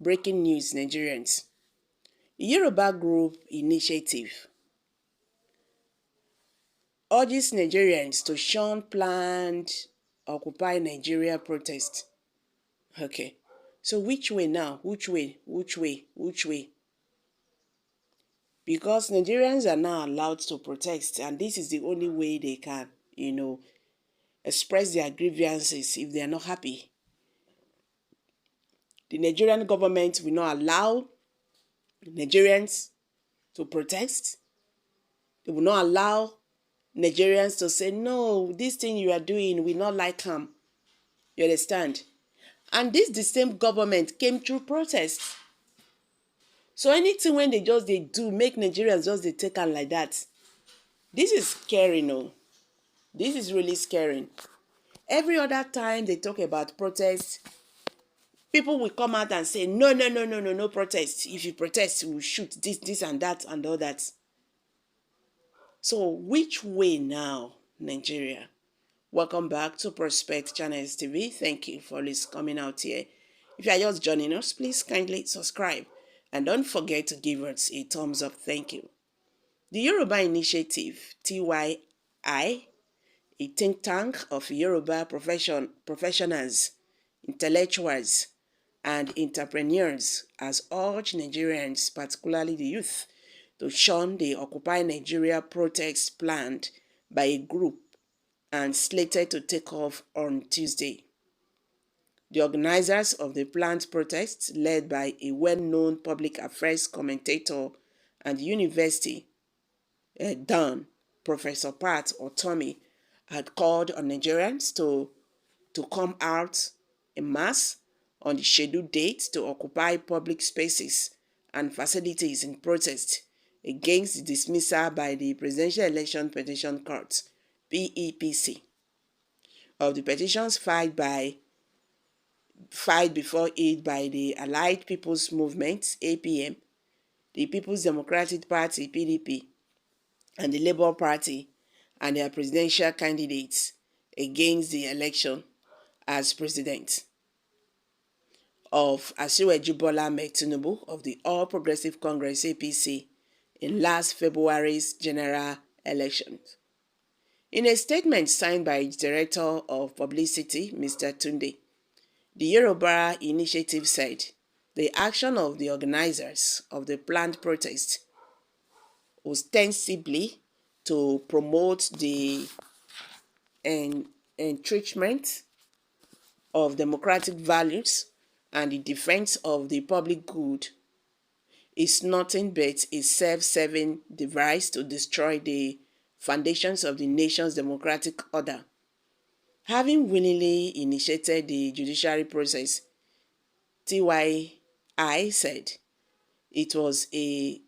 Breaking news, Nigerians. The Yoruba Group Initiative urges Nigerians to shun planned Occupy Nigeria protest. Okay, so which way now? Which way? Because Nigerians are now allowed to protest, and this is the only way they can, express their grievances if they are not happy. The Nigerian government will not allow Nigerians to protest. They will not allow Nigerians to say, no, this thing you are doing, we not like them. You understand? And this the same government came through protest. So anything when they do, make Nigerians they take on like that. This is scary, no? This is really scary. Every other time they talk about protest, people will come out and say, no protest. If you protest, we'll shoot this and that and all that. So which way now, Nigeria? Welcome back to Prospect Channels TV. Thank you for coming out here. If you are just joining us, please kindly subscribe. And don't forget to give us a thumbs up. Thank you. The Yoruba Initiative, TYI, a think tank of Yoruba professionals, intellectuals, and entrepreneurs, has urged Nigerians, particularly the youth, to shun the Occupy Nigeria protests planned by a group and slated to take off on Tuesday. The organizers of the planned protests, led by a well-known public affairs commentator and university Don, Professor Pat Otomi, had called on Nigerians to come out en masse on the scheduled date to occupy public spaces and facilities in protest against the dismissal by the Presidential Election Petition Court, PEPT, of the petitions filed before it by the Allied People's Movement, APM, the People's Democratic Party, PDP, and the Labour Party and their presidential candidates against the election as president of Asiwaju Bola Ahmed Tinubu of the All Progressive Congress, APC, in last February's general elections. In a statement signed by its Director of Publicity, Mr. Tunde, the Yoruba Initiative said the action of the organizers of the planned protest, ostensibly to promote the entrenchment of democratic values and the defense of the public good, is nothing but a self-serving device to destroy the foundations of the nation's democratic order. Having willingly initiated the judiciary process, TYI said it was a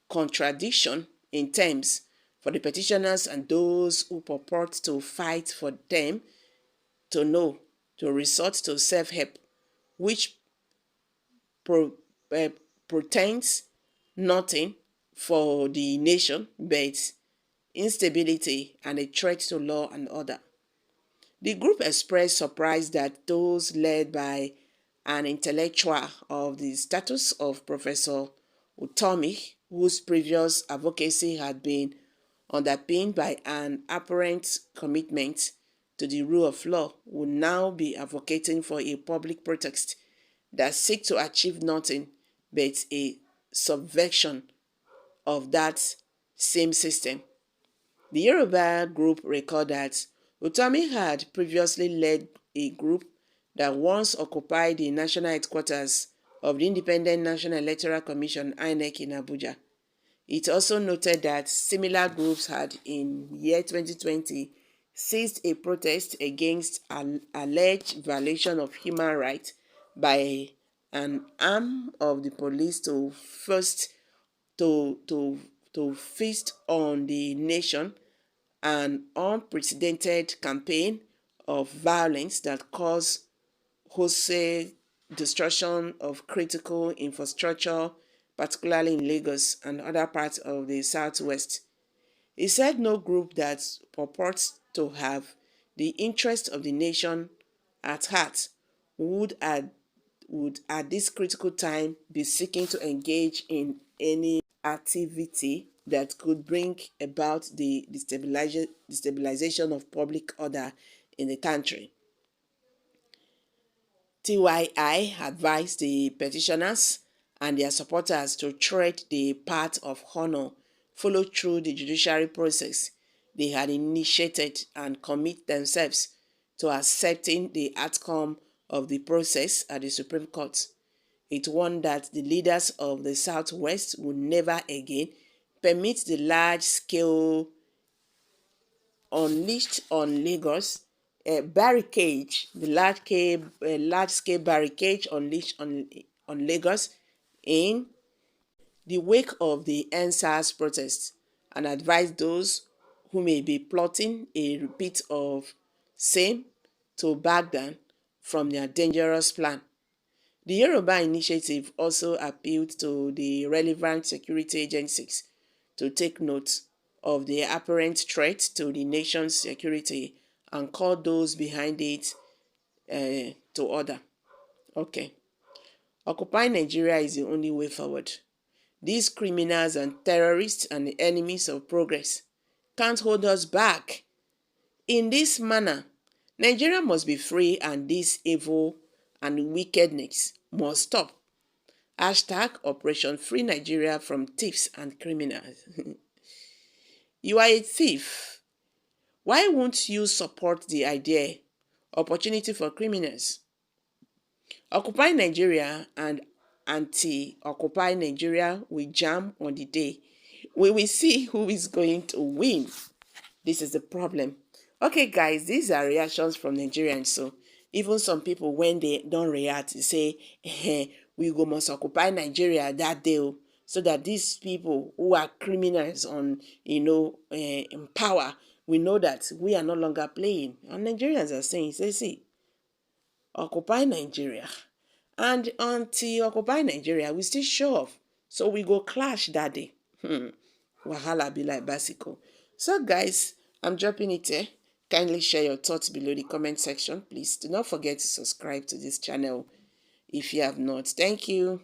contradiction in terms for the petitioners and those who purport to fight for them to resort to self-help, which portends nothing for the nation but instability and a threat to law and order. The group expressed surprise that those led by an intellectual of the status of Professor Utomi, whose previous advocacy had been underpinned by an apparent commitment to the rule of law, would now be advocating for a public protest that seeks to achieve nothing but a subversion of that same system. The Yoruba group recorded that Utomi had previously led a group that once occupied the national headquarters of the Independent National Electoral Commission, INEC, in Abuja. It also noted that similar groups had, in year 2020, seized a protest against an alleged violation of human rights by an arm of the police to feast on the nation, an unprecedented campaign of violence that caused wholesale destruction of critical infrastructure, particularly in Lagos and other parts of the Southwest. He said no group that purports to have the interest of the nation at heart would would at this critical time be seeking to engage in any activity that could bring about the destabilization of public order in the country. TYI advised the petitioners and their supporters to tread the path of honor, follow through the judiciary process they had initiated, and commit themselves to accepting the outcome of the process at the Supreme Court. It warned that the leaders of the Southwest would never again permit the large-scale unleashed on Lagos barricade, the large-scale barricade unleashed on Lagos in the wake of the NSAS protests, and advised those who may be plotting a repeat of same to back down from their dangerous plan. The Yoruba initiative also appealed to the relevant security agencies to take note of the apparent threat to the nation's security and call those behind it to order. Okay. Occupying Nigeria is the only way forward. These criminals and terrorists and the enemies of progress can't hold us back. In this manner, Nigeria must be free, and this evil and wickedness must stop. Hashtag Operation Free Nigeria from thieves and criminals. You are a thief. Why won't you support the idea? Opportunity for criminals. Occupy Nigeria and anti-Occupy Nigeria will jam on the day. We will see who is going to win. This is the problem. Okay, guys, these are reactions from Nigerians. So even some people, when they don't react, they say, we must occupy Nigeria that day, so that these people who are criminals in power, we know that we are no longer playing. And Nigerians are saying, see, occupy Nigeria. And anti-occupy Nigeria, we still show off. So we go clash that day. Wahala be like bicycle. So guys, I'm dropping it here. Kindly share your thoughts below the comment section. Please do not forget to subscribe to this channel if you have not. Thank you.